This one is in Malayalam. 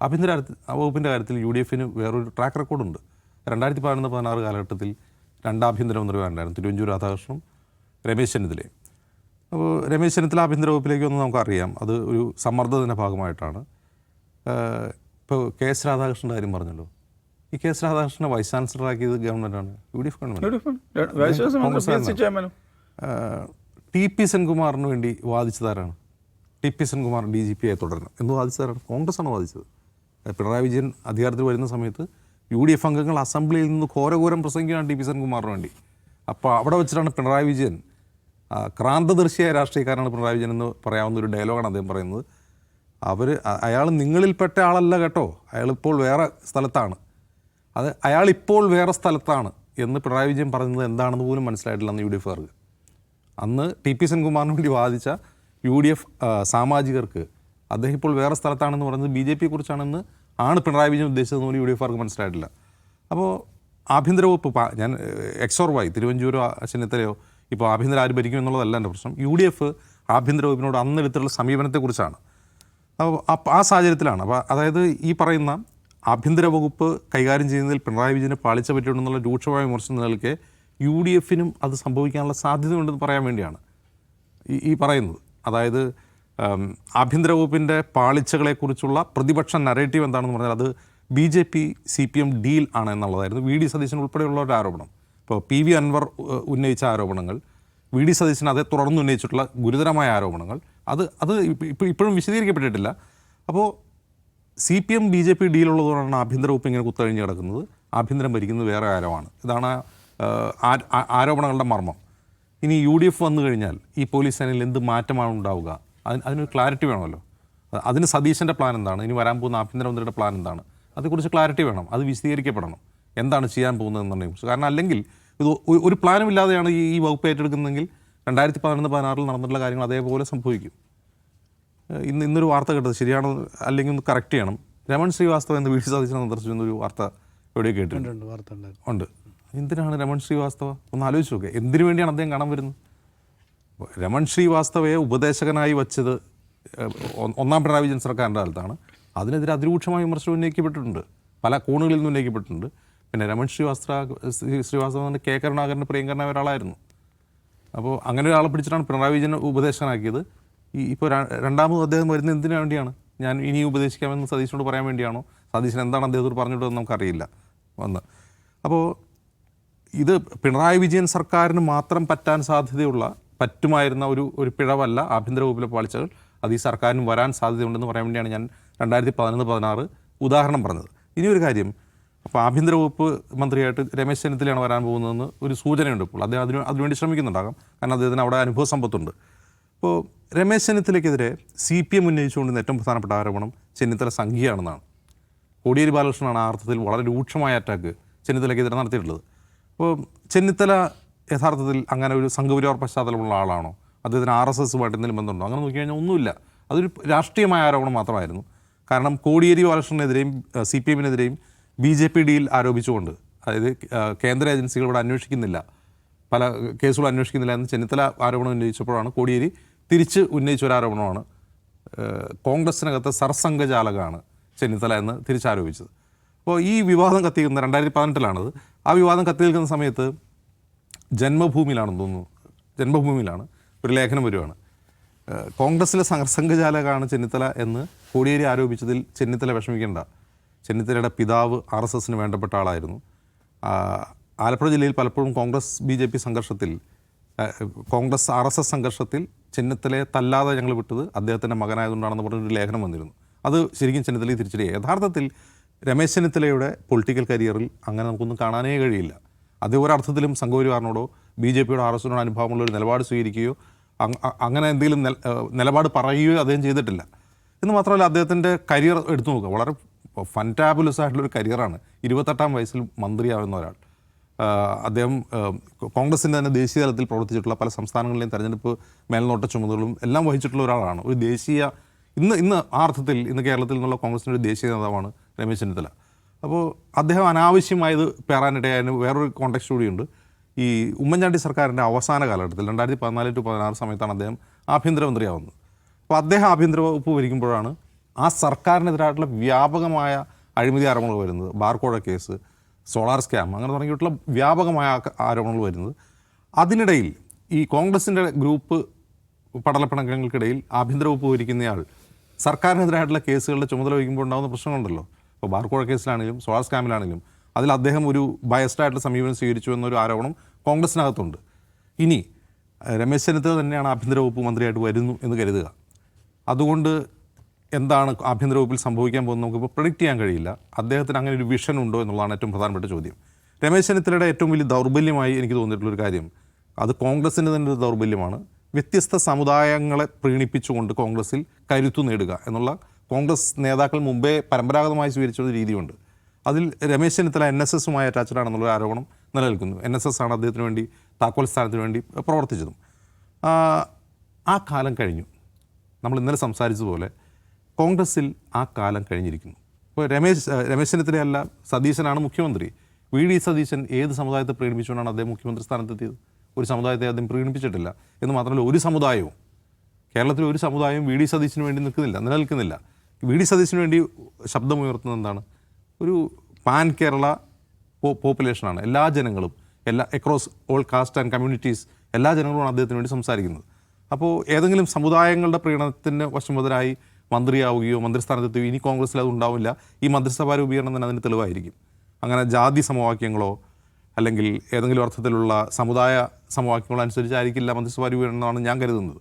ആഭ്യന്തര വകുപ്പിൻ്റെ കാര്യത്തിൽ യു ഡി എഫിന് വേറൊരു ട്രാക്ക് റെക്കോർഡുണ്ട്. 2011-16 കാലഘട്ടത്തിൽ 2 ആഭ്യന്തരമന്ത്രിമാരുണ്ടായിരുന്നു, തിരുവഞ്ചൂർ രാധാകൃഷ്ണനും രമേശ് ചെന്നിത്തലയും. അപ്പോൾ രമേശ് ചെന്നിത്തല ആഭ്യന്തര വകുപ്പിലേക്ക് വന്ന് നമുക്കറിയാം, അത് ഒരു സമ്മർദ്ദത്തിൻ്റെ ഭാഗമായിട്ടാണ്. ഇപ്പോൾ കെ എസ് രാധാകൃഷ്ണൻ്റെ കാര്യം പറഞ്ഞല്ലോ. ഈ കെ എസ് രാധാകൃഷ്ണനെ വൈസ് ചാൻസലറാക്കിയത് ഗവൺമെൻറ്റാണ്, U D F government. T P സെൻകുമാറിന് വേണ്ടി വാദിച്ചതാരാണ്? ടി പി സെൻകുമാർ DGP ആയി തുടരണം എന്ന് വാദിച്ചതാരാണ്? കോൺഗ്രസ്സാണ് വാദിച്ചത്. പിണറായി വിജയൻ അധികാരത്തിൽ വരുന്ന സമയത്ത് UDF അംഗങ്ങൾ അസംബ്ലിയിൽ നിന്ന് ഘോരഘോരം പ്രസംഗിക്കുകയാണ് ടി പി സെൻകുമാറിന് വേണ്ടി. അപ്പോൾ അവിടെ വെച്ചിട്ടാണ് പിണറായി വിജയൻ, ക്രാന്തദർശിയായ രാഷ്ട്രീയക്കാരനാണ് പിണറായി വിജയൻ എന്ന് പറയാവുന്ന ഒരു ഡയലോഗാണ് അദ്ദേഹം പറയുന്നത്. അയാൾ നിങ്ങളിൽപ്പെട്ട ആളല്ല കേട്ടോ, അയാളിപ്പോൾ വേറെ സ്ഥലത്താണ്, അയാളിപ്പോൾ വേറെ സ്ഥലത്താണ് എന്ന് പിണറായി വിജയൻ പറയുന്നത് എന്താണെന്ന് പോലും മനസ്സിലായിട്ടില്ല അന്ന് UDF കാർക്ക്. അന്ന് ടി പി സെൻകുമാറിന് വേണ്ടി വാദിച്ച UDF സാമാജികർക്ക് അദ്ദേഹം ഇപ്പോൾ വേറെ സ്ഥലത്താണെന്ന് പറയുന്നത് BJP കുറിച്ചാണെന്ന് ആണ് പിണറായി വിജയൻ ഉദ്ദേശിച്ചതെന്ന് പോലും UDF കാർക്ക് മനസ്സിലായിട്ടില്ല. അപ്പോൾ ആഭ്യന്തര വകുപ്പ്, ഞാൻ XOR തിരുവഞ്ചൂരോ ചെന്നിത്തലയോ ഇപ്പോൾ ആഭ്യന്തര ആര് ഭരിക്കും എന്നുള്ളതല്ല എൻ്റെ പ്രശ്നം. UDF ആഭ്യന്തര വകുപ്പിനോട് അന്നെടുത്തുള്ള സമീപനത്തെക്കുറിച്ചാണ്. അപ്പോൾ ആ സാഹചര്യത്തിലാണ്, അപ്പോൾ അതായത് ഈ പറയുന്ന ആഭ്യന്തര വകുപ്പ് കൈകാര്യം ചെയ്യുന്നതിൽ പിണറായി വിജയന് പാളിച്ച പറ്റിയിട്ടുണ്ടെന്നുള്ള രൂക്ഷമായ വിമർശനം നിലനിൽക്കെ UDFനും അത് സംഭവിക്കാനുള്ള സാധ്യതയുണ്ടെന്ന് പറയാൻ വേണ്ടിയാണ് ഈ പറയുന്നത്. അതായത് ആഭ്യന്തര വകുപ്പിൻ്റെ പാളിച്ചകളെക്കുറിച്ചുള്ള പ്രതിപക്ഷ നരേറ്റീവ് എന്താണെന്ന് പറഞ്ഞാൽ അത് BJP CPM ഡീൽ ആണ് എന്നുള്ളതായിരുന്നു VD സതീശൻ ഉൾപ്പെടെയുള്ളവരുടെ ആരോപണം. ഇപ്പോൾ PV അൻവർ ഉന്നയിച്ച ആരോപണങ്ങൾ, VD സതീശൻ അതേ തുടർന്ന് ഉന്നയിച്ചിട്ടുള്ള ഗുരുതരമായ ആരോപണങ്ങൾ, അത് ഇപ്പോഴും വിശദീകരിക്കപ്പെട്ടിട്ടില്ല. അപ്പോൾ CPM BJP ഡീലുള്ളതുകൊണ്ടാണ് ആഭ്യന്തര വകുപ്പ് ഇങ്ങനെ കുത്തഴിഞ്ഞ് കിടക്കുന്നത്, ആഭ്യന്തരം ഭരിക്കുന്നത് വേറെ ആരമാണ്. ഇതാണ് ആരോപണങ്ങളുടെ മർമ്മം. ഇനി UDF വന്നു കഴിഞ്ഞാൽ ഈ പോലീസ് സേനയിൽ എന്ത് മാറ്റമാണ് ഉണ്ടാവുക? അതിനൊരു ക്ലാരിറ്റി വേണമല്ലോ. അതിന് സതീശൻ്റെ പ്ലാൻ എന്താണ്, ഇനി വരാൻ പോകുന്ന ആഭ്യന്തരമന്ത്രിയുടെ പ്ലാൻ എന്താണ്, അതേക്കുറിച്ച് ക്ലാരിറ്റി വേണം, അത് വിശദീകരിക്കപ്പെടണം, എന്താണ് ചെയ്യാൻ പോകുന്നതെന്നുണ്ടെങ്കിൽ. കാരണം അല്ലെങ്കിൽ ഇത് ഒരു പ്ലാനും ഇല്ലാതെയാണ് ഈ വകുപ്പ് ഏറ്റെടുക്കുന്നതെങ്കിൽ 2011-16 നടന്നിട്ടുള്ള കാര്യങ്ങൾ അതേപോലെ സംഭവിക്കും. ഇന്നൊരു വാർത്ത കേട്ടത് ശരിയാണോ അല്ലെങ്കിൽ ഒന്ന് കറക്റ്റ് ചെയ്യണം. രമൺ ശ്രീവാസ്തവ എന്ന് VD സതീശനെ സന്ദർശിച്ചെന്നൊരു വാർത്ത എവിടെയോ കേട്ടിട്ടുണ്ട്. ഉണ്ട്. എന്തിനാണ് രമൺ ശ്രീവാസ്തവ? ഒന്ന് ആലോചിച്ച് നോക്കുക, എന്തിനു വേണ്ടിയാണ് അദ്ദേഹം കാണാൻ വരുന്നത്? രമൺ ശ്രീവാസ്തവയെ ഉപദേശകനായി വച്ചത് ഒന്നാം പിണറായി വിജയൻ സർക്കാരിൻ്റെ കാലത്താണ്. അതിനെതിരെ അതിരൂക്ഷമായ വിമർശനം ഉന്നയിക്കപ്പെട്ടിട്ടുണ്ട്, പല കോണുകളിൽ നിന്ന് ഉന്നയിക്കപ്പെട്ടിട്ടുണ്ട്. പിന്നെ രമൺ ശ്രീവാസ്തവ K കരുണാകരൻ്റെ പ്രിയങ്കരനായ ഒരാളായിരുന്നു. അപ്പോൾ അങ്ങനെ ഒരാളെ പിടിച്ചിട്ടാണ് പിണറായി വിജയൻ ഉപദേശകനാക്കിയത്. ഇപ്പോൾ രണ്ടാമത് അദ്ദേഹം വരുന്നത് എന്തിനു വേണ്ടിയാണ്? ഞാൻ ഇനി ഉപദേശിക്കാമെന്ന് സതീശനോട് പറയാൻ വേണ്ടിയാണോ? സതീശൻ എന്താണ് അദ്ദേഹത്തോട് പറഞ്ഞിട്ടതെന്ന് നമുക്കറിയില്ല. അപ്പോൾ ഇത് പിണറായി വിജയൻ സർക്കാരിന് മാത്രം പറ്റുമായിരുന്ന ഒരു പിഴവല്ല ആഭ്യന്തര വകുപ്പിലെ പാളിച്ചകൾ. അത് ഈ സർക്കാരിന് വരാൻ സാധ്യതയുണ്ടെന്ന് പറയാൻ വേണ്ടിയാണ് ഞാൻ 2011-16 ഉദാഹരണം പറഞ്ഞത്. ഇനിയൊരു കാര്യം, അപ്പോൾ ആഭ്യന്തര വകുപ്പ് മന്ത്രിയായിട്ട് രമേശ് ചെന്നിത്തലയാണ് വരാൻ പോകുന്നതെന്ന് ഒരു സൂചനയുണ്ട്. ഇപ്പോൾ അദ്ദേഹം അതിനുവേണ്ടി ശ്രമിക്കുന്നുണ്ടാകാം, കാരണം അദ്ദേഹത്തിന് അവിടെ അനുഭവ സമ്പത്തുണ്ട്. അപ്പോൾ രമേശ് ചെന്നിത്തലയ്ക്കെതിരെ CPM ഉന്നയിച്ചുകൊണ്ടിരുന്ന ഏറ്റവും പ്രധാനപ്പെട്ട ആരോപണം ചെന്നിത്തല സംഘിയാണെന്നാണ്. കോടിയേരി ബാലകൃഷ്ണനാണ് ആ അർത്ഥത്തിൽ വളരെ രൂക്ഷമായ അറ്റാക്ക് ചെന്നിത്തലയ്ക്കെതിരെ നടത്തിയിട്ടുള്ളത്. അപ്പോൾ ചെന്നിത്തല യഥാർത്ഥത്തിൽ അങ്ങനെ ഒരു സംഘപരിവാർ പശ്ചാത്തലമുള്ള ആളാണോ? അദ്ദേഹത്തിന് RSSുമായിട്ട് എന്തെങ്കിലും ബന്ധമുണ്ടോ? അങ്ങനെ നോക്കി കഴിഞ്ഞാൽ ഒന്നുമില്ല. അതൊരു രാഷ്ട്രീയമായ ആരോപണം മാത്രമായിരുന്നു. കാരണം കോടിയേരി ബാലകൃഷ്ണനെതിരെയും CPMനെതിരെയും BJP ഡീൽ ആരോപിച്ചുകൊണ്ട്, അതായത് കേന്ദ്ര ഏജൻസികൾ ഇവിടെ അന്വേഷിക്കുന്നില്ല, പല കേസുകൾ അന്വേഷിക്കുന്നില്ല എന്ന് ചെന്നിത്തല ആരോപണം ഉന്നയിച്ചപ്പോഴാണ് കോടിയേരി തിരിച്ച് ഉന്നയിച്ച ഒരു ആരോപണമാണ് കോൺഗ്രസിനകത്ത് സർസംഘചാലകമാണ് ചെന്നിത്തല എന്ന് തിരിച്ചാരോപിച്ചത്. അപ്പോൾ ഈ വിവാദം കത്തിക്കുന്ന 2018-ലാണത്. ആ വിവാദം കത്തി നിൽക്കുന്ന സമയത്ത് ജന്മഭൂമിയിലാണെന്ന് തോന്നുന്നു, ജന്മഭൂമിയിലാണ് ഒരു ലേഖനം വരുവാണ്, കോൺഗ്രസ്സിലെ സർസംഘചാലകമാണ് ചെന്നിത്തല എന്ന് കോടിയേരി ആരോപിച്ചതിൽ ചെന്നിത്തല വിഷമിക്കേണ്ട. ചെന്നിത്തലയുടെ പിതാവ് RSSന് വേണ്ടപ്പെട്ട ആളായിരുന്നു. ആലപ്പുഴ ജില്ലയിൽ പലപ്പോഴും കോൺഗ്രസ് BJP സംഘർഷത്തിൽ, കോൺഗ്രസ് RSS സംഘർഷത്തിൽ ചെന്നിത്തലയെ തല്ലാതെ ഞങ്ങൾ വിട്ടത് അദ്ദേഹത്തിൻ്റെ മകനായതുകൊണ്ടാണെന്ന് പറഞ്ഞൊരു ലേഖനം വന്നിരുന്നു. അത് ശരിക്കും ചെന്നിത്തലയെ തിരിച്ചടിയായി. യഥാർത്ഥത്തിൽ രമേശ് ചെന്നിത്തലയുടെ പൊളിറ്റിക്കൽ കരിയറിൽ അങ്ങനെ നമുക്കൊന്നും കാണാനേ കഴിയില്ല. അത് ഒരർത്ഥത്തിലും സംഘപരിവാറിനോടോ BJPയോടോ RSSനോടോ അനുഭവമുള്ളൊരു നിലപാട് സ്വീകരിക്കുകയോ അങ്ങനെ എന്തെങ്കിലും നിലപാട് പറയുകയോ അദ്ദേഹം ചെയ്തിട്ടില്ല. എന്ന് മാത്രമല്ല, അദ്ദേഹത്തിൻ്റെ കരിയർ എടുത്തു നോക്കുക, വളരെ ഫൻറ്റാബുലസ് ആയിട്ടുള്ളൊരു കരിയറാണ്. 28-ാം വയസ്സിൽ മന്ത്രിയാവുന്ന ഒരാൾ. അദ്ദേഹം കോൺഗ്രസിൻ്റെ തന്നെ ദേശീയ തലത്തിൽ പ്രവർത്തിച്ചിട്ടുള്ള പല സംസ്ഥാനങ്ങളിലെയും തെരഞ്ഞെടുപ്പ് മേൽനോട്ട ചുമതലകളും എല്ലാം വഹിച്ചിട്ടുള്ള ഒരാളാണ്. ഒരു ദേശീയ ഇന്ന് ആ അർത്ഥത്തിൽ ഇന്ന് കേരളത്തിൽ നിന്നുള്ള കോൺഗ്രസിൻ്റെ ഒരു ദേശീയ നേതാവാണ് രമേശ് ചെന്നിത്തല. അപ്പോൾ അദ്ദേഹം അനാവശ്യമായത് പേറാനിടയായതിന് വേറൊരു കോണ്ടെക്സ്റ്റ് കൂടിയുണ്ട്. ഈ ഉമ്മൻചാണ്ടി സർക്കാരിൻ്റെ അവസാന കാലഘട്ടത്തിൽ 2014-16 സമയത്താണ് അദ്ദേഹം ആഭ്യന്തരമന്ത്രിയാവുന്നത്. അപ്പോൾ അദ്ദേഹം ആഭ്യന്തര വകുപ്പ് ഭരിക്കുമ്പോഴാണ് ആ സർക്കാരിനെതിരായിട്ടുള്ള വ്യാപകമായ അഴിമതി ആരോപണങ്ങൾ വരുന്നത്, ബാർക്കോഴ കേസ്, സോളാർ സ്കാം, അങ്ങനെ തുടങ്ങിയിട്ടുള്ള വ്യാപകമായ ആരോപണങ്ങൾ വരുന്നത്. അതിനിടയിൽ ഈ കോൺഗ്രസിൻ്റെ ഗ്രൂപ്പ് പടലപ്പിണക്കങ്ങൾക്കിടയിൽ ആഭ്യന്തര വകുപ്പ് ഭരിക്കുന്നയാൾ സർക്കാരിനെതിരായിട്ടുള്ള കേസുകളുടെ ചുമതല വഹിക്കുമ്പോൾ ഉണ്ടാകുന്ന പ്രശ്നങ്ങളുണ്ടല്ലോ. ഇപ്പോൾ ബാർക്കോഴ കേസിലാണെങ്കിലും സോളാർ സ്കാമിലാണെങ്കിലും അതിൽ അദ്ദേഹം ഒരു ബയസ്ഡായിട്ടുള്ള സമീപനം സ്വീകരിച്ചു എന്നൊരു ആരോപണം കോൺഗ്രസിനകത്തുണ്ട്. ഇനി രമേശ് ചെന്നിത്തല തന്നെയാണ് ആഭ്യന്തര വകുപ്പ് മന്ത്രിയായിട്ട് വരുന്നു എന്ന് കരുതുക. അതുകൊണ്ട് എന്താണ് ആഭ്യന്തര വകുപ്പിൽ സംഭവിക്കാൻ പോകുന്നത് നമുക്കിപ്പോൾ പ്രെഡിക്റ്റ് ചെയ്യാൻ കഴിയില്ല. അദ്ദേഹത്തിന് അങ്ങനെ ഒരു വിഷൻ ഉണ്ടോ എന്നുള്ളതാണ് ഏറ്റവും പ്രധാനപ്പെട്ട ചോദ്യം. രമേശ് ചെന്നിത്തലയുടെ ഏറ്റവും വലിയ ദൗർബല്യമായി എനിക്ക് തോന്നിയിട്ടുള്ളൊരു കാര്യം, അത് കോൺഗ്രസിൻ്റെ തന്നെ ഒരു ദൗർബല്യമാണ്, വ്യത്യസ്ത സമുദായങ്ങളെ പ്രീണിപ്പിച്ചുകൊണ്ട് കോൺഗ്രസിൽ കരുത്തു നേടുക എന്നുള്ള കോൺഗ്രസ് നേതാക്കൾ മുമ്പേ പരമ്പരാഗതമായി സ്വീകരിച്ചൊരു രീതിയുണ്ട്. അതിൽ രമേശ് ചെന്നിത്തല NSSുമായി അറ്റാച്ച്ഡ് ആണെന്നുള്ള ആരോപണം നിലനിൽക്കുന്നു. NSS ആണ് അദ്ദേഹത്തിന് വേണ്ടി താക്കോൽ സ്ഥാനത്തിന് വേണ്ടി പ്രവർത്തിച്ചതും. ആ കാലം കഴിഞ്ഞു. നമ്മൾ ഇന്നലെ സംസാരിച്ചതുപോലെ കോൺഗ്രസിൽ ആ കാലം കഴിഞ്ഞിരിക്കുന്നു. ഇപ്പോൾ രമേശ് ചെന്നിത്തലയല്ല, സതീശനാണ് മുഖ്യമന്ത്രി. VD സതീശൻ ഏത് സമുദായത്തെ പ്രീണിപ്പിച്ചുകൊണ്ടാണ് അദ്ദേഹം മുഖ്യമന്ത്രി സ്ഥാനത്തെത്തിയത്? ഒരു സമുദായത്തെ അദ്ദേഹം പ്രീണിപ്പിച്ചിട്ടില്ല. എന്ന് മാത്രമല്ല, ഒരു സമുദായവും കേരളത്തിൽ ഒരു സമുദായവും VD സതീശന് വേണ്ടി നിലനിൽക്കുന്നില്ല. VD സതീശന് വേണ്ടി ശബ്ദമുയർത്തുന്നത് എന്താണ്? ഒരു പാൻ കേരള പോപ്പുലേഷനാണ്. എല്ലാ ജനങ്ങളും, across all caste and communities, എല്ലാ ജനങ്ങളുമാണ് അദ്ദേഹത്തിന് വേണ്ടി സംസാരിക്കുന്നത്. അപ്പോൾ ഏതെങ്കിലും സമുദായങ്ങളുടെ പ്രീണനത്തിന് വശംവദരായി മന്ത്രിയാവുകയോ മന്ത്രിസ്ഥാനത്തെത്തുകയോ ഇനി കോൺഗ്രസ്സിൽ അത് ഉണ്ടാവില്ല. ഈ മന്ത്രിസഭാ രൂപീകരണം തന്നെ അതിന് തെളിവായിരിക്കും. അങ്ങനെ ജാതി സമവാക്യങ്ങളോ അല്ലെങ്കിൽ ഏതെങ്കിലും അർത്ഥത്തിലുള്ള സമുദായ സമവാക്യങ്ങളോ അനുസരിച്ചായിരിക്കില്ല മന്ത്രിസഭാ രൂപീകരണം എന്നാണ് ഞാൻ കരുതുന്നത്.